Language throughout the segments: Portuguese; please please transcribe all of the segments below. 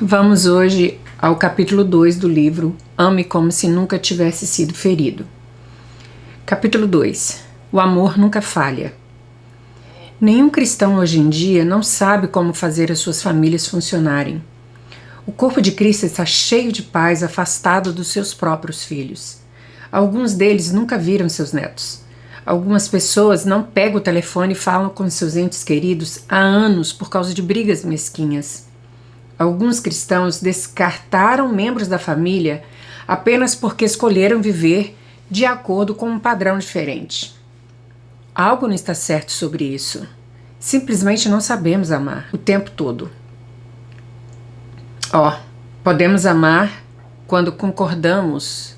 Vamos hoje ao capítulo 2 do livro Ame como se nunca tivesse sido ferido. Capítulo 2. O amor nunca falha. Nenhum cristão hoje em dia não sabe como fazer as suas famílias funcionarem. O corpo de Cristo está cheio de pais afastados dos seus próprios filhos. Alguns deles nunca viram seus netos. Algumas pessoas não pegam o telefone e falam com seus entes queridos há anos por causa de brigas mesquinhas. Alguns cristãos descartaram membros da família apenas porque escolheram viver de acordo com um padrão diferente. Algo não está certo sobre isso. Simplesmente não sabemos amar o tempo todo. Podemos amar quando concordamos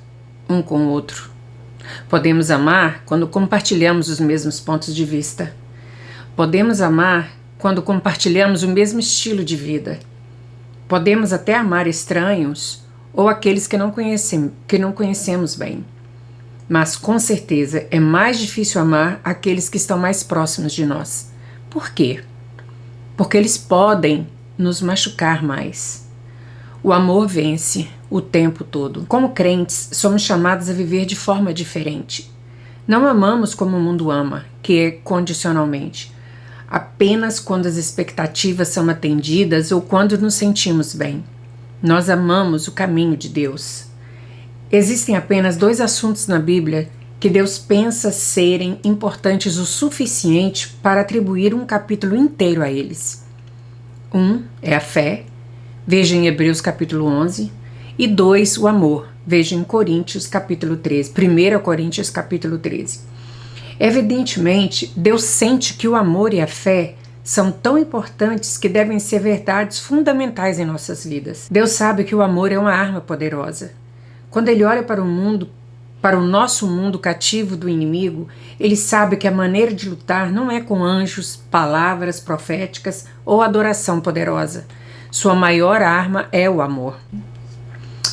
um com o outro. Podemos amar quando compartilhamos os mesmos pontos de vista. Podemos amar quando compartilhamos o mesmo estilo de vida. Podemos até amar estranhos ou aqueles que não conhecemos bem. Mas com certeza é mais difícil amar aqueles que estão mais próximos de nós. Por quê? Porque eles podem nos machucar mais. O amor vence o tempo todo. Como crentes, somos chamados a viver de forma diferente. Não amamos como o mundo ama, que é condicionalmente. Apenas quando as expectativas são atendidas ou quando nos sentimos bem. Nós amamos o caminho de Deus. Existem apenas 2 assuntos na Bíblia que Deus pensa serem importantes o suficiente para atribuir um capítulo inteiro a eles. Um é a fé, veja em Hebreus capítulo 11, e 2, o amor, veja em Coríntios capítulo 13, 1 Coríntios capítulo 13. Evidentemente, Deus sente que o amor e a fé são tão importantes que devem ser verdades fundamentais em nossas vidas. Deus sabe que o amor é uma arma poderosa. Quando Ele olha para o mundo, para o nosso mundo cativo do inimigo, Ele sabe que a maneira de lutar não é com anjos, palavras proféticas ou adoração poderosa. Sua maior arma é o amor.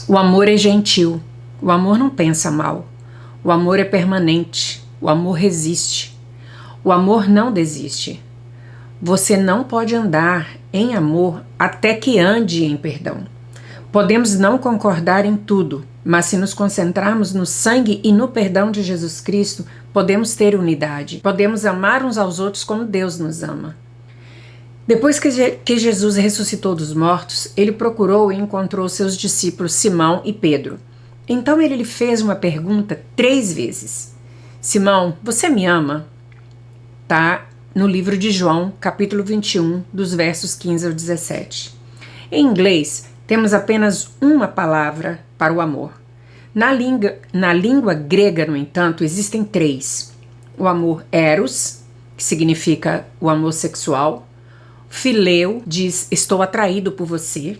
O amor é gentil. O amor não pensa mal. O amor é permanente. O amor resiste. O amor não desiste. Você não pode andar em amor até que ande em perdão. Podemos não concordar em tudo, mas se nos concentrarmos no sangue e no perdão de Jesus Cristo, podemos ter unidade. Podemos amar uns aos outros como Deus nos ama. Depois que Jesus ressuscitou dos mortos, Ele procurou e encontrou seus discípulos Simão e Pedro. Então Ele lhe fez uma pergunta 3 vezes. Simão, você me ama? Está no livro de João, capítulo 21, dos versos 15 ao 17. Em inglês, temos apenas uma palavra para o amor. Na língua grega, no entanto, existem 3. O amor eros, que significa o amor sexual. Phileo diz, estou atraído por você.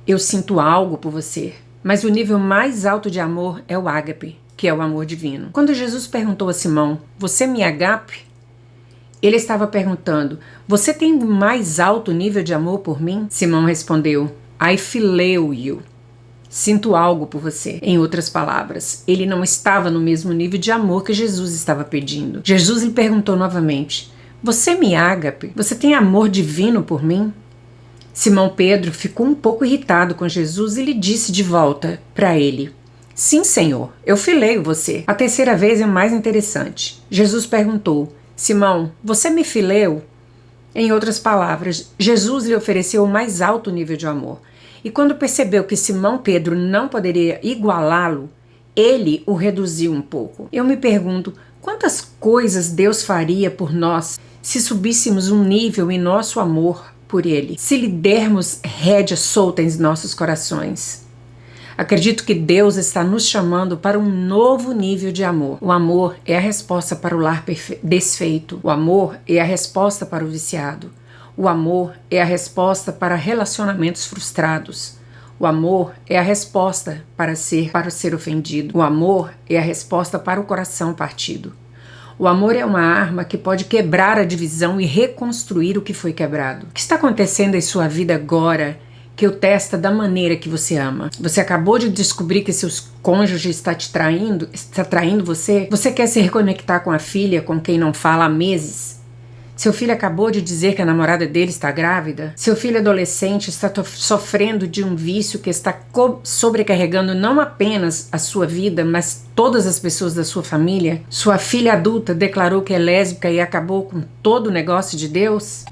Eu sinto algo por você. Mas o nível mais alto de amor é o ágape, que é o amor divino. Quando Jesus perguntou a Simão, você me agape? Ele estava perguntando, você tem mais alto nível de amor por mim? Simão respondeu, I phileo you. Sinto algo por você. Em outras palavras, ele não estava no mesmo nível de amor que Jesus estava pedindo. Jesus lhe perguntou novamente, você me agape? Você tem amor divino por mim? Simão Pedro ficou um pouco irritado com Jesus e lhe disse de volta para ele, sim, Senhor, eu fileio você. A terceira vez é mais interessante. Jesus perguntou, Simão, você me fileou? Em outras palavras, Jesus lhe ofereceu o mais alto nível de amor. E quando percebeu que Simão Pedro não poderia igualá-lo, ele o reduziu um pouco. Eu me pergunto, quantas coisas Deus faria por nós se subíssemos um nível em nosso amor por Ele, se lhe dermos rédea solta em nossos corações? Acredito que Deus está nos chamando para um novo nível de amor. O amor é a resposta para o lar desfeito. O amor é a resposta para o viciado. O amor é a resposta para relacionamentos frustrados. O amor é a resposta para ser ofendido. O amor é a resposta para o coração partido. O amor é uma arma que pode quebrar a divisão e reconstruir o que foi quebrado. O que está acontecendo em sua vida agora que o testa da maneira que você ama? Você acabou de descobrir que seus cônjuge está traindo você? Você quer se reconectar com a filha com quem não fala há meses? Seu filho acabou de dizer que a namorada dele está grávida? Seu filho adolescente está sofrendo de um vício que está sobrecarregando não apenas a sua vida, mas todas as pessoas da sua família? Sua filha adulta declarou que é lésbica e acabou com todo o negócio de Deus?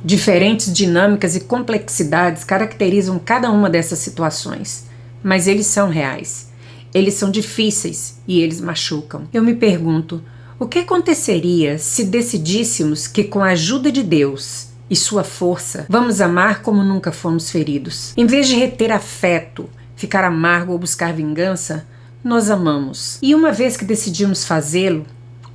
Diferentes dinâmicas e complexidades caracterizam cada uma dessas situações, mas eles são reais. Eles são difíceis e eles machucam. Eu me pergunto, o que aconteceria se decidíssemos que, com a ajuda de Deus e sua força, vamos amar como nunca fomos feridos? Em vez de reter afeto, ficar amargo ou buscar vingança, nós amamos. E uma vez que decidimos fazê-lo,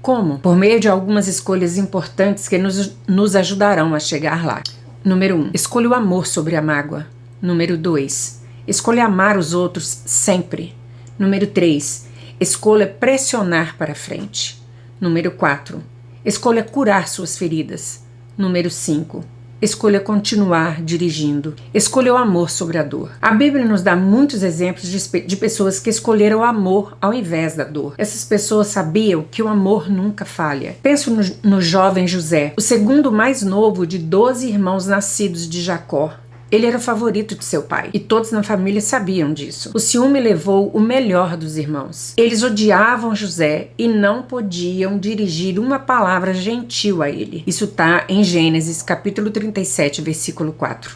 como? Por meio de algumas escolhas importantes que nos ajudarão a chegar lá. Número 1. Escolha o amor sobre a mágoa. Número 2. Escolha amar os outros sempre. Número 3. Escolha pressionar para frente. Número 4. Escolha curar suas feridas. Número 5. Escolha continuar dirigindo. Escolha o amor sobre a dor. A Bíblia nos dá muitos exemplos de pessoas que escolheram o amor ao invés da dor. Essas pessoas sabiam que o amor nunca falha. Penso no jovem José, o segundo mais novo de 12 irmãos nascidos de Jacó. Ele era o favorito de seu pai, e todos na família sabiam disso. O ciúme levou o melhor dos irmãos. Eles odiavam José e não podiam dirigir uma palavra gentil a ele. Isso está em Gênesis, capítulo 37, versículo 4.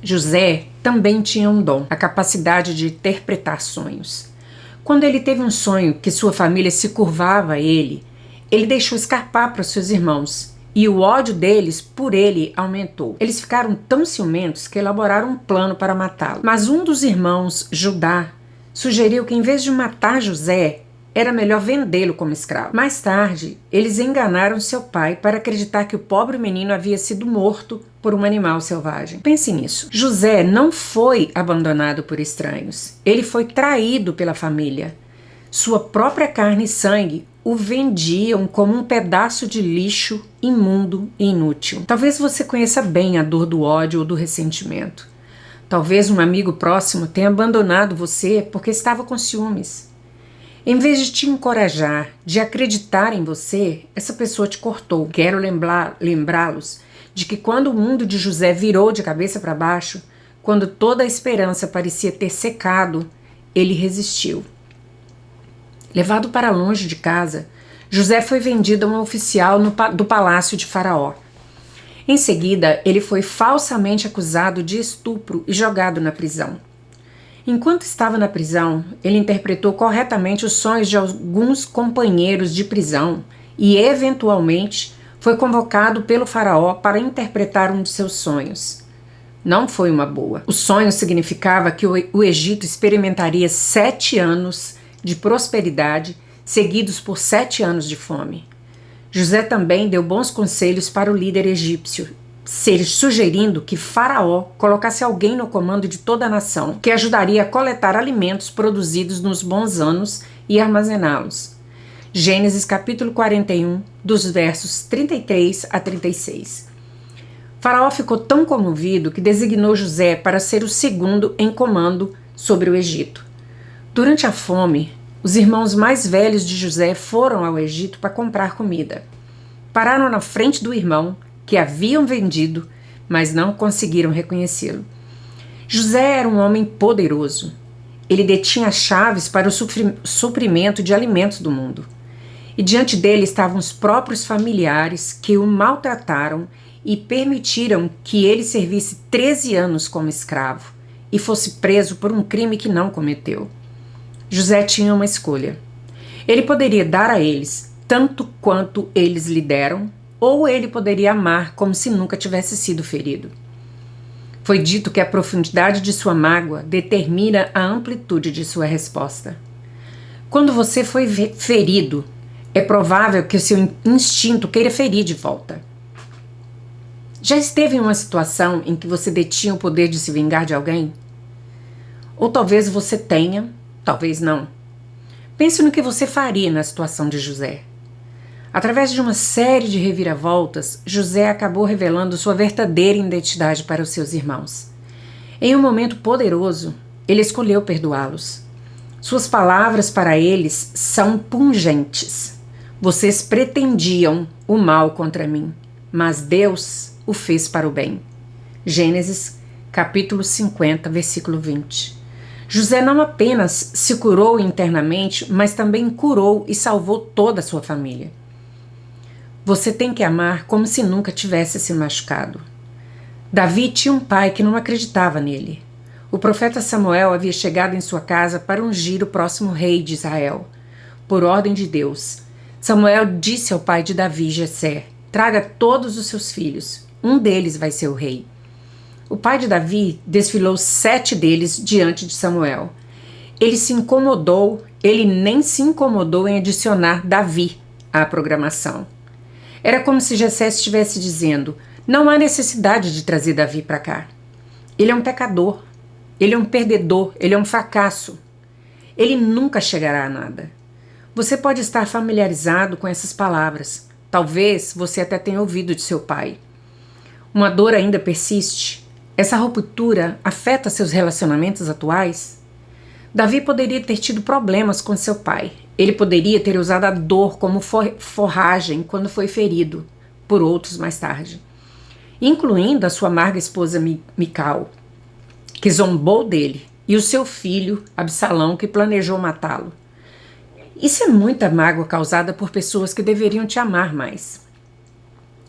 José também tinha um dom, a capacidade de interpretar sonhos. Quando ele teve um sonho que sua família se curvava a ele deixou escapar para os seus irmãos. E o ódio deles por ele aumentou. Eles ficaram tão ciumentos que elaboraram um plano para matá-lo. Mas um dos irmãos, Judá, sugeriu que em vez de matar José, era melhor vendê-lo como escravo. Mais tarde, eles enganaram seu pai para acreditar que o pobre menino havia sido morto por um animal selvagem. Pense nisso. José não foi abandonado por estranhos. Ele foi traído pela família. Sua própria carne e sangue o vendiam como um pedaço de lixo imundo e inútil. Talvez você conheça bem a dor do ódio ou do ressentimento. Talvez um amigo próximo tenha abandonado você porque estava com ciúmes. Em vez de te encorajar, de acreditar em você, essa pessoa te cortou. Quero lembrá-los de que quando o mundo de José virou de cabeça para baixo, quando toda a esperança parecia ter secado, ele resistiu. Levado para longe de casa, José foi vendido a um oficial do palácio de Faraó. Em seguida, ele foi falsamente acusado de estupro e jogado na prisão. Enquanto estava na prisão, ele interpretou corretamente os sonhos de alguns companheiros de prisão e, eventualmente, foi convocado pelo Faraó para interpretar um de seus sonhos. Não foi uma boa. O sonho significava que o Egito experimentaria 7 anos de prosperidade, seguidos por 7 anos de fome. José também deu bons conselhos para o líder egípcio, sugerindo que Faraó colocasse alguém no comando de toda a nação, que ajudaria a coletar alimentos produzidos nos bons anos e armazená-los. Gênesis capítulo 41, dos versos 33 a 36. Faraó ficou tão comovido que designou José para ser o segundo em comando sobre o Egito. Durante a fome, os irmãos mais velhos de José foram ao Egito para comprar comida. Pararam na frente do irmão que haviam vendido, mas não conseguiram reconhecê-lo. José era um homem poderoso. Ele detinha as chaves para o suprimento de alimentos do mundo. E diante dele estavam os próprios familiares que o maltrataram e permitiram que ele servisse 13 anos como escravo e fosse preso por um crime que não cometeu. José tinha uma escolha. Ele poderia dar a eles tanto quanto eles lhe deram, ou ele poderia amar como se nunca tivesse sido ferido. Foi dito que a profundidade de sua mágoa determina a amplitude de sua resposta. Quando você foi ferido, é provável que o seu instinto queira ferir de volta. Já esteve em uma situação em que você detinha o poder de se vingar de alguém? Ou talvez você tenha, talvez não. Pense no que você faria na situação de José. Através de uma série de reviravoltas, José acabou revelando sua verdadeira identidade para os seus irmãos. Em um momento poderoso, ele escolheu perdoá-los. Suas palavras para eles são pungentes. Vocês pretendiam o mal contra mim, mas Deus o fez para o bem. Gênesis, capítulo 50, versículo 20. José não apenas se curou internamente, mas também curou e salvou toda a sua família. Você tem que amar como se nunca tivesse se machucado. Davi tinha um pai que não acreditava nele. O profeta Samuel havia chegado em sua casa para ungir o próximo rei de Israel. Por ordem de Deus, Samuel disse ao pai de Davi, Jessé: traga todos os seus filhos, um deles vai ser o rei. O pai de Davi desfilou 7 deles diante de Samuel. Ele nem se incomodou em adicionar Davi à programação. Era como se Jessé estivesse dizendo: não há necessidade de trazer Davi para cá. Ele é um pecador, ele é um perdedor, ele é um fracasso. Ele nunca chegará a nada. Você pode estar familiarizado com essas palavras. Talvez você até tenha ouvido de seu pai. Uma dor ainda persiste? Essa ruptura afeta seus relacionamentos atuais? Davi poderia ter tido problemas com seu pai. Ele poderia ter usado a dor como forragem quando foi ferido por outros mais tarde, incluindo a sua amarga esposa Mical, que zombou dele, e o seu filho Absalão, que planejou matá-lo. Isso é muita mágoa causada por pessoas que deveriam te amar mais.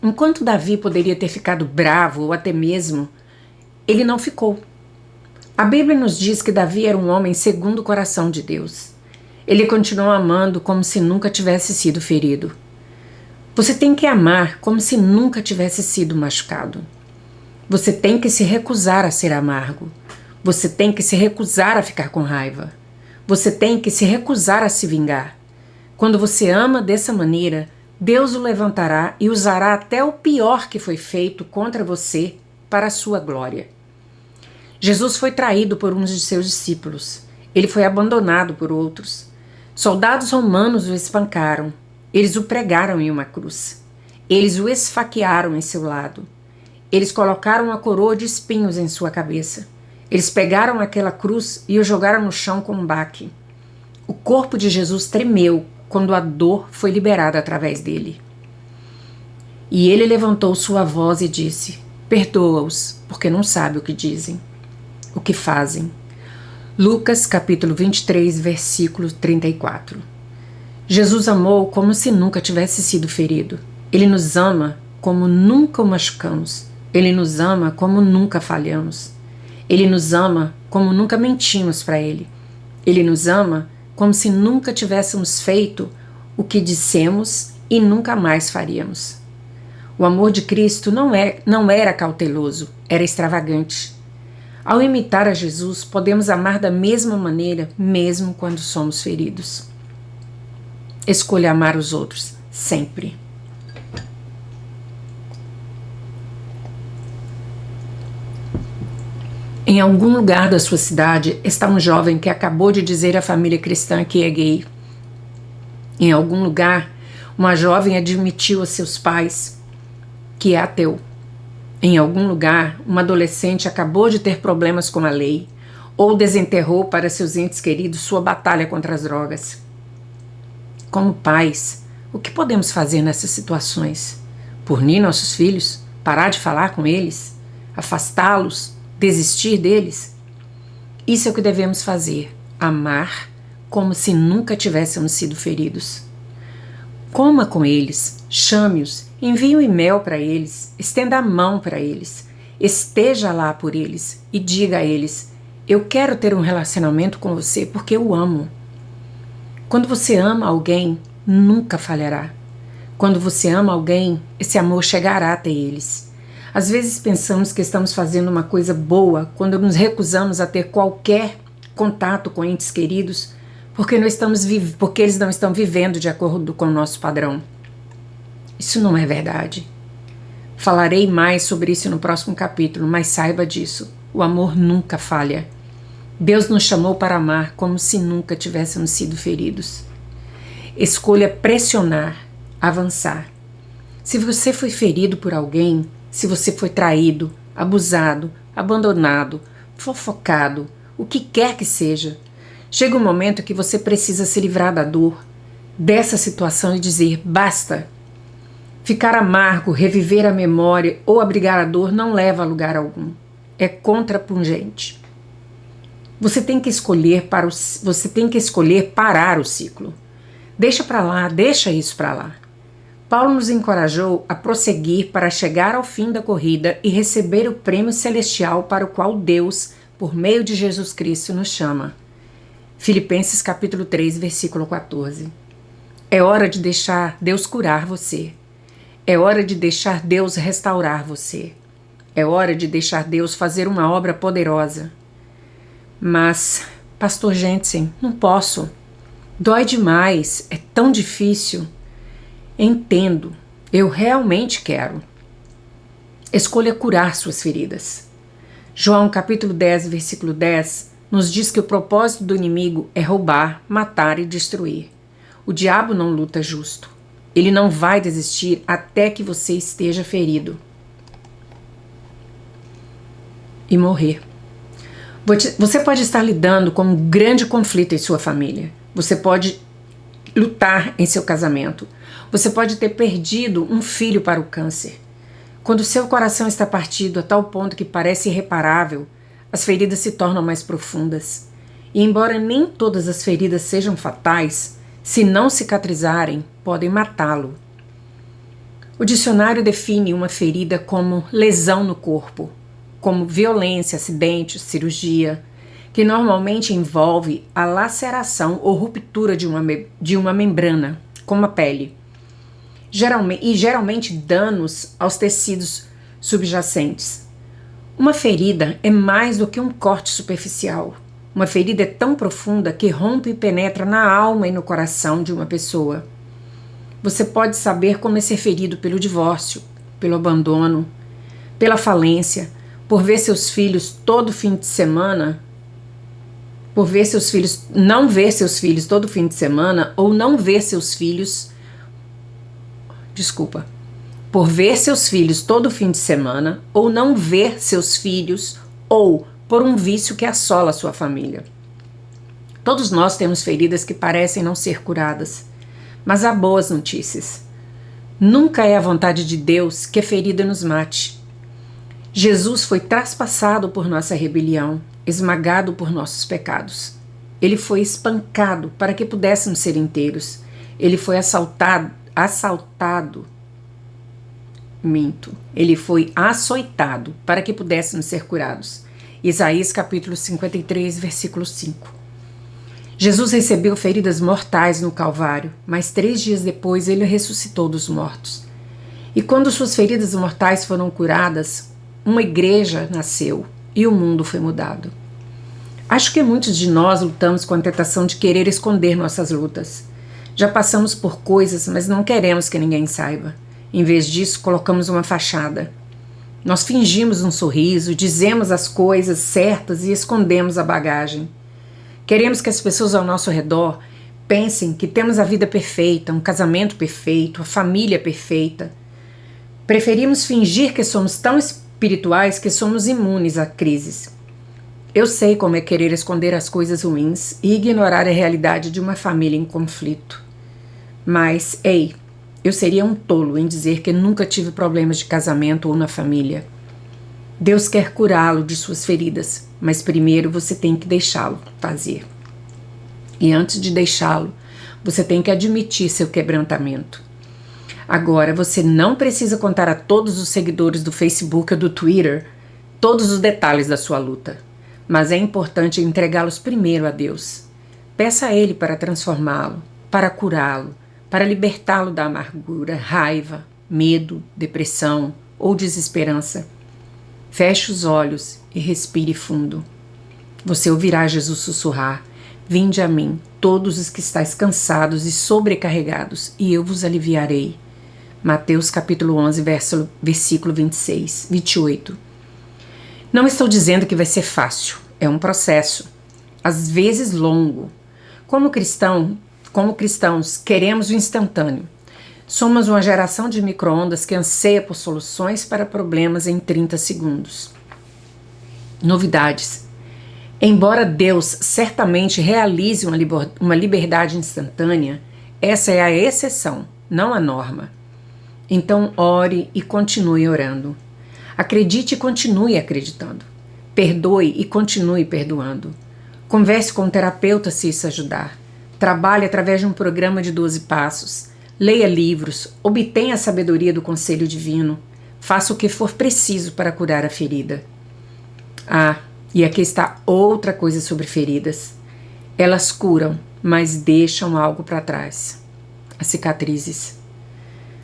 Enquanto Davi poderia ter ficado bravo ou até mesmo, ele não ficou. A Bíblia nos diz que Davi era um homem segundo o coração de Deus. Ele continuou amando como se nunca tivesse sido ferido. Você tem que amar como se nunca tivesse sido machucado. Você tem que se recusar a ser amargo. Você tem que se recusar a ficar com raiva. Você tem que se recusar a se vingar. Quando você ama dessa maneira, Deus o levantará e usará até o pior que foi feito contra você para a sua glória. Jesus foi traído por um de seus discípulos. Ele foi abandonado por outros. Soldados romanos o espancaram. Eles o pregaram em uma cruz. Eles o esfaquearam em seu lado. Eles colocaram uma coroa de espinhos em sua cabeça. Eles pegaram aquela cruz e o jogaram no chão com um baque. O corpo de Jesus tremeu quando a dor foi liberada através dele. E ele levantou sua voz e disse: perdoa-os, porque não sabem o que dizem, o que fazem. Lucas capítulo 23, versículo 34. Jesus amou como se nunca tivesse sido ferido. Ele nos ama como nunca o machucamos. Ele nos ama como nunca falhamos. Ele nos ama como nunca mentimos para ele. Ele nos ama como se nunca tivéssemos feito o que dissemos e nunca mais faríamos. O amor de Cristo não era cauteloso, era extravagante. Ao imitar a Jesus, podemos amar da mesma maneira, mesmo quando somos feridos. Escolha amar os outros, sempre. Em algum lugar da sua cidade está um jovem que acabou de dizer à família cristã que é gay. Em algum lugar, uma jovem admitiu a seus pais que é ateu. Em algum lugar, uma adolescente acabou de ter problemas com a lei ou desenterrou para seus entes queridos sua batalha contra as drogas. Como pais, o que podemos fazer nessas situações? Punir nossos filhos? Parar de falar com eles? Afastá-los? Desistir deles? Isso é o que devemos fazer: amar como se nunca tivéssemos sido feridos. Coma com eles, chame-os, envie um e-mail para eles, estenda a mão para eles, esteja lá por eles e diga a eles: eu quero ter um relacionamento com você porque eu amo. Quando você ama alguém, nunca falhará. Quando você ama alguém, esse amor chegará até eles. Às vezes pensamos que estamos fazendo uma coisa boa quando nos recusamos a ter qualquer contato com entes queridos porque eles não estão vivendo de acordo com o nosso padrão. Isso não é verdade. Falarei mais sobre isso no próximo capítulo, mas saiba disso: o amor nunca falha. Deus nos chamou para amar como se nunca tivéssemos sido feridos. Escolha pressionar, avançar. Se você foi ferido por alguém, se você foi traído, abusado, abandonado, fofocado, o que quer que seja, chega um momento que você precisa se livrar da dor. dessa situação e dizer: basta. Ficar amargo, reviver a memória ou abrigar a dor não leva a lugar algum. É contrapungente. Você tem que escolher parar o ciclo. Deixa para lá, deixa isso para lá. Paulo nos encorajou a prosseguir para chegar ao fim da corrida e receber o prêmio celestial para o qual Deus, por meio de Jesus Cristo, nos chama. Filipenses capítulo 3, versículo 14. É hora de deixar Deus curar você. É hora de deixar Deus restaurar você. É hora de deixar Deus fazer uma obra poderosa. Mas, pastor Jensen, não posso. Dói demais, é tão difícil. Entendo, eu realmente quero. Escolha curar suas feridas. João capítulo 10, versículo 10, nos diz que o propósito do inimigo é roubar, matar e destruir. O diabo não luta justo. Ele não vai desistir até que você esteja ferido e morrer. Você pode estar lidando com um grande conflito em sua família. Você pode lutar em seu casamento. Você pode ter perdido um filho para o câncer. Quando seu coração está partido a tal ponto que parece irreparável, as feridas se tornam mais profundas. E embora nem todas as feridas sejam fatais, se não cicatrizarem, podem matá-lo. O dicionário define uma ferida como lesão no corpo, como violência, acidente, cirurgia, que normalmente envolve a laceração ou ruptura de uma membrana, como a pele, geralmente danos aos tecidos subjacentes. Uma ferida é mais do que um corte superficial. Uma ferida é tão profunda que rompe e penetra na alma e no coração de uma pessoa. Você pode saber como é ser ferido pelo divórcio, pelo abandono, pela falência, por ver seus filhos todo fim de semana, por ver seus filhos, não ver seus filhos todo fim de semana, ou não ver seus filhos, por ver seus filhos todo fim de semana, ou não ver seus filhos, ou por um vício que assola a sua família. Todos nós temos feridas que parecem não ser curadas, mas há boas notícias. Nunca é a vontade de Deus que a ferida nos mate. Jesus foi traspassado por nossa rebelião, esmagado por nossos pecados. Ele foi espancado para que pudéssemos ser inteiros. Ele foi Ele foi açoitado para que pudéssemos ser curados. Isaías capítulo 53, versículo 5. Jesus recebeu feridas mortais no Calvário, mas 3 dias depois ele ressuscitou dos mortos. E quando suas feridas mortais foram curadas, uma igreja nasceu e o mundo foi mudado. Acho que muitos de nós lutamos com a tentação de querer esconder nossas lutas. Já passamos por coisas, mas não queremos que ninguém saiba. Em vez disso, colocamos uma fachada. Nós fingimos um sorriso, dizemos as coisas certas e escondemos a bagagem. Queremos que as pessoas ao nosso redor pensem que temos a vida perfeita, um casamento perfeito, a família perfeita. Preferimos fingir que somos tão espirituais que somos imunes a crises. Eu sei como é querer esconder as coisas ruins e ignorar a realidade de uma família em conflito. Mas, ei, eu seria um tolo em dizer que nunca tive problemas de casamento ou na família. Deus quer curá-lo de suas feridas, mas primeiro você tem que deixá-lo fazer. E antes de deixá-lo, você tem que admitir seu quebrantamento. Agora, você não precisa contar a todos os seguidores do Facebook ou do Twitter todos os detalhes da sua luta, mas é importante entregá-los primeiro a Deus. Peça a Ele para transformá-lo, para curá-lo, para libertá-lo da amargura, raiva, medo, depressão ou desesperança. Feche os olhos e respire fundo. Você ouvirá Jesus sussurrar: "Vinde a mim, todos os que estáis cansados e sobrecarregados, e eu vos aliviarei." Mateus capítulo 11, versículo 28. Não estou dizendo que vai ser fácil, é um processo, às vezes longo. Como cristãos, queremos o instantâneo. Somos uma geração de micro-ondas que anseia por soluções para problemas em 30 segundos. Novidades. Embora Deus certamente realize uma liberdade instantânea, essa é a exceção, não a norma. Então ore e continue orando. Acredite e continue acreditando. Perdoe e continue perdoando. Converse com um terapeuta se isso ajudar. Trabalhe através de um programa de 12 passos. Leia livros, obtenha a sabedoria do conselho divino. Faça o que for preciso para curar a ferida. Ah, e aqui está outra coisa sobre feridas. Elas curam, mas deixam algo para trás. As cicatrizes.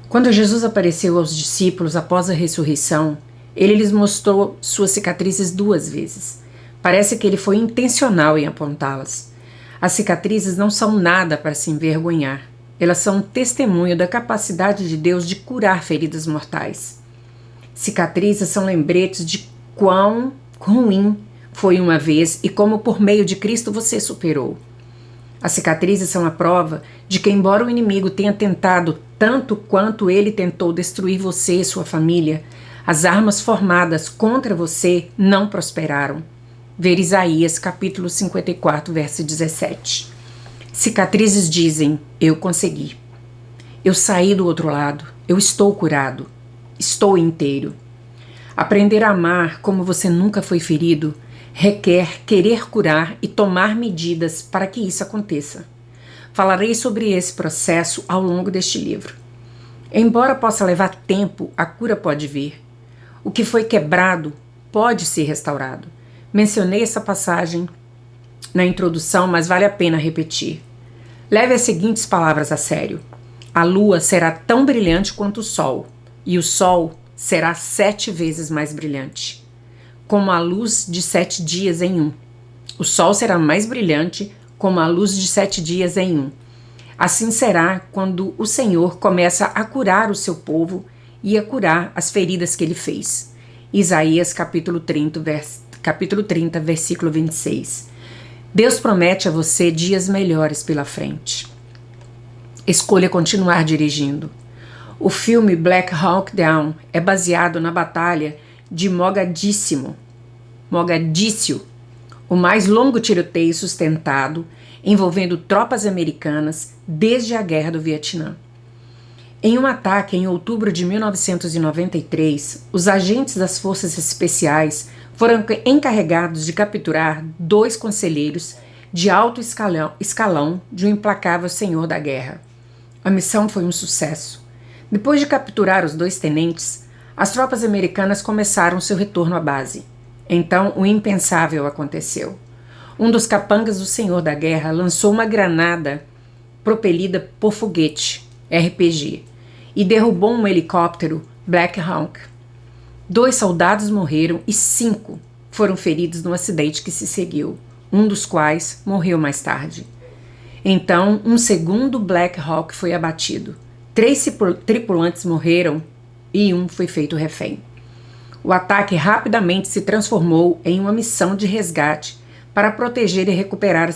Quando Jesus apareceu aos discípulos após a ressurreição, ele lhes mostrou suas cicatrizes 2 vezes. Parece que ele foi intencional em apontá-las. As cicatrizes não são nada para se envergonhar. Elas são um testemunho da capacidade de Deus de curar feridas mortais. Cicatrizes são lembretes de quão ruim foi uma vez e como por meio de Cristo você superou. As cicatrizes são a prova de que, embora o inimigo tenha tentado tanto quanto ele tentou destruir você e sua família, as armas formadas contra você não prosperaram. Ver Isaías capítulo 54, verso 17. Cicatrizes dizem: eu consegui. Eu saí do outro lado. Eu estou curado. Estou inteiro. Aprender a amar como você nunca foi ferido requer querer curar e tomar medidas para que isso aconteça. Falarei sobre esse processo ao longo deste livro. Embora possa levar tempo, a cura pode vir. O que foi quebrado pode ser restaurado. Mencionei essa passagem na introdução, mas vale a pena repetir. Leve as seguintes palavras a sério. A lua será tão brilhante quanto o sol, e o sol será 7 vezes mais brilhante, como a luz de 7 dias em um. O sol será mais brilhante como a luz de 7 dias em um. Assim será quando o Senhor começa a curar o seu povo e a curar as feridas que ele fez. Isaías capítulo 30, versículo 26. Deus promete a você dias melhores pela frente. Escolha continuar dirigindo. O filme Black Hawk Down é baseado na batalha de Mogadíscio, o mais longo tiroteio sustentado envolvendo tropas americanas desde a Guerra do Vietnã. Em um ataque em outubro de 1993, os agentes das Forças Especiais foram encarregados de capturar 2 conselheiros de alto escalão de um implacável senhor da guerra. A missão foi um sucesso. Depois de capturar os 2 tenentes, as tropas americanas começaram seu retorno à base. Então, o impensável aconteceu. Um dos capangas do senhor da guerra lançou uma granada propelida por foguete, RPG, e derrubou um helicóptero Black Hawk. 2 soldados morreram e 5 foram feridos no acidente que se seguiu, um dos quais morreu mais tarde. Então, um segundo Black Hawk foi abatido. 3 tripulantes morreram e 1 foi feito refém. O ataque rapidamente se transformou em uma missão de resgate para proteger e recuperar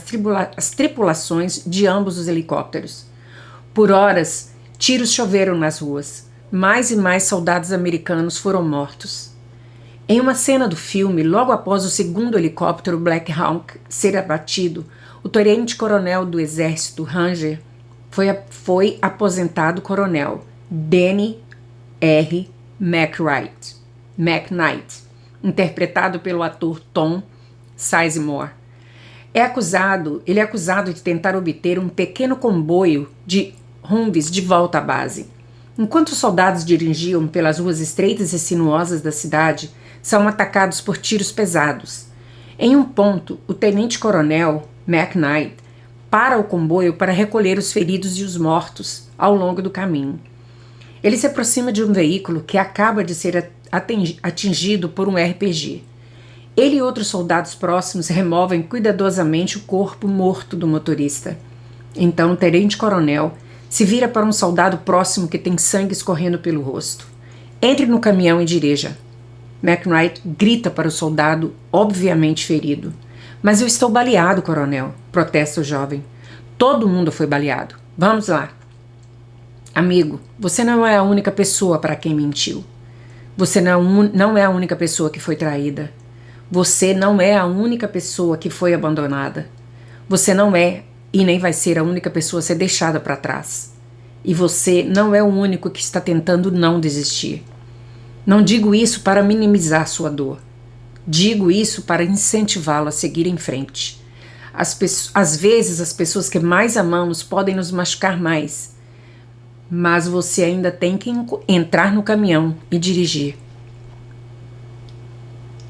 as tripulações de ambos os helicópteros. Por horas, tiros choveram nas ruas. Mais e mais soldados americanos foram mortos. Em uma cena do filme, logo após o segundo helicóptero Black Hawk ser abatido, o tenente-coronel do exército Ranger foi aposentado coronel Danny R. McKnight, interpretado pelo ator Tom Sizemore. Ele é acusado de tentar obter um pequeno comboio de Humvees de volta à base. Enquanto os soldados dirigiam pelas ruas estreitas e sinuosas da cidade, são atacados por tiros pesados. Em um ponto, o tenente-coronel McKnight para o comboio para recolher os feridos e os mortos ao longo do caminho. Ele se aproxima de um veículo que acaba de ser atingido por um RPG. Ele e outros soldados próximos removem cuidadosamente o corpo morto do motorista. Então o tenente-coronel se vira para um soldado próximo que tem sangue escorrendo pelo rosto. Entre no caminhão e dirija. McKnight grita para o soldado, obviamente ferido. Mas eu estou baleado, coronel, protesta o jovem. Todo mundo foi baleado. Vamos lá. Amigo, você não é a única pessoa para quem mentiu. Você não é a única pessoa que foi traída. Você não é a única pessoa que foi abandonada. Você não é e nem vai ser a única pessoa a ser deixada para trás. E você não é o único que está tentando não desistir. Não digo isso para minimizar sua dor. Digo isso para incentivá-lo a seguir em frente. Às vezes, as pessoas que mais amamos podem nos machucar mais, mas você ainda tem que entrar no caminhão e dirigir.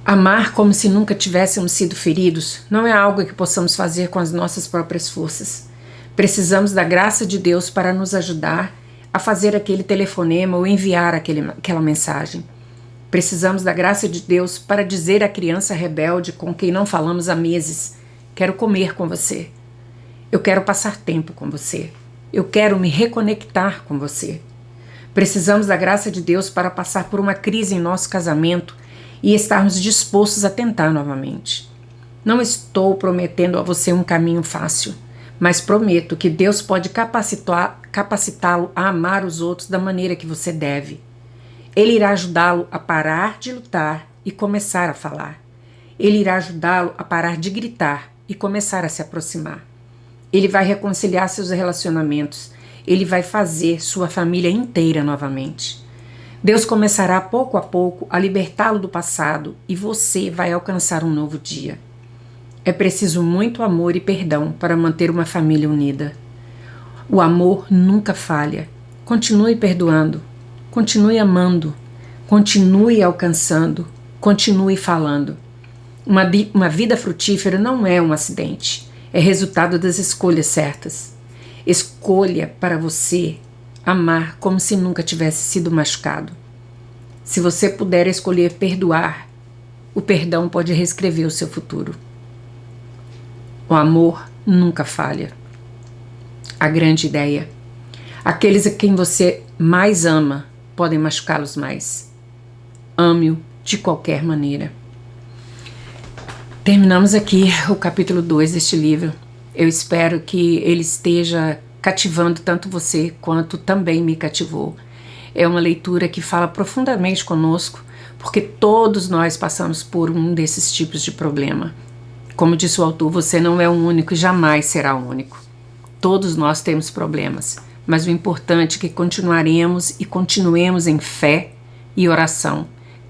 Amar como se nunca tivéssemos sido feridos não é algo que possamos fazer com as nossas próprias forças. Precisamos da graça de Deus para nos ajudar a fazer aquele telefonema ou enviar aquela mensagem. Precisamos da graça de Deus para dizer à criança rebelde com quem não falamos há meses: quero comer com você. Eu quero passar tempo com você. Eu quero me reconectar com você. Precisamos da graça de Deus para passar por uma crise em nosso casamento e estarmos dispostos a tentar novamente. Não estou prometendo a você um caminho fácil, mas prometo que Deus pode capacitá-lo a amar os outros da maneira que você deve. Ele irá ajudá-lo a parar de lutar e começar a falar. Ele irá ajudá-lo a parar de gritar e começar a se aproximar. Ele vai reconciliar seus relacionamentos. Ele vai fazer sua família inteira novamente. Deus começará pouco a pouco a libertá-lo do passado e você vai alcançar um novo dia. É preciso muito amor e perdão para manter uma família unida. O amor nunca falha. Continue perdoando. Continue amando, continue alcançando, continue falando. Uma vida frutífera não é um acidente, é resultado das escolhas certas. Escolha para você amar como se nunca tivesse sido machucado. Se você puder escolher perdoar, o perdão pode reescrever o seu futuro. O amor nunca falha. A grande ideia: aqueles a quem você mais ama podem machucá-los mais. Ame-o de qualquer maneira. Terminamos aqui o capítulo 2 deste livro. Eu espero que ele esteja cativando tanto você quanto também me cativou. É uma leitura que fala profundamente conosco, porque todos nós passamos por um desses tipos de problema. Como disse o autor, você não é o único e jamais será o único. Todos nós temos problemas. Mas o importante é que continuaremos e continuemos em fé e oração,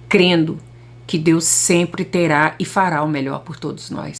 crendo que Deus sempre terá e fará o melhor por todos nós.